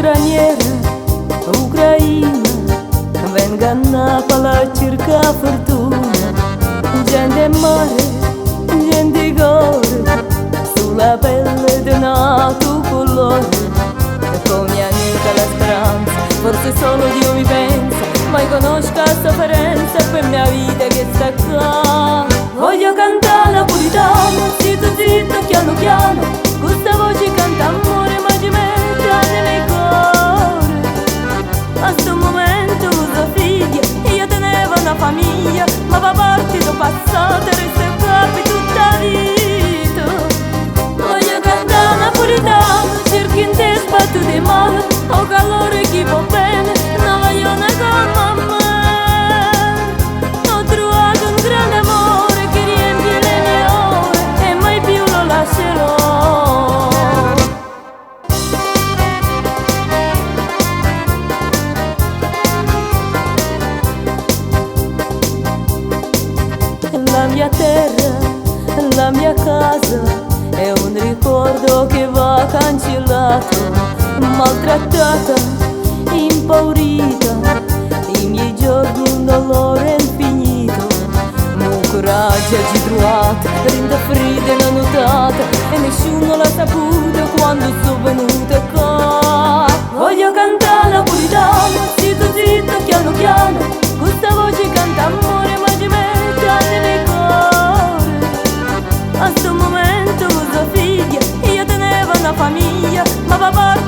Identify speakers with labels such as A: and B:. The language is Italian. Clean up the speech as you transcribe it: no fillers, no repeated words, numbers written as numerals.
A: straniera, ucraina, venga a Napoli a cercare fortuna. Gente e mare, gente e cuore, sulla pelle di nato colore. E con mia amica la speranza, forse solo Dio mi pensa, mai conosco la sofferenza per mia vita che sta qua. Voglio cantare napolitano, zitto zitto, piano piano, questa voce canta amore ma ci mette nel cuore. A sto momento uso figlia e io tenevo una famiglia, ma va partito passato e resta qua per tutta la vita. Voglio cantare napolitano, cerco in te sbatto di male, ho calore che va bene, non voglio una con mamma. Ho trovato un grande amore che riempie le mie ore e mai più lo lascerò. La mia terra, la mia casa è un ricordo che va cancellato, maltrattata, impaurita, i miei giorni un dolore infinito. Un coraggio ci trovato, rende fredda e non notata, e nessuno l'ha saputo quando sono venuta qua. Voglio cantare napolitano, zitto zitto, piano piano, questa voce canta amore ma ci mette nel cuore. A sto momento uso figlia, io tenevo una famiglia, ma papà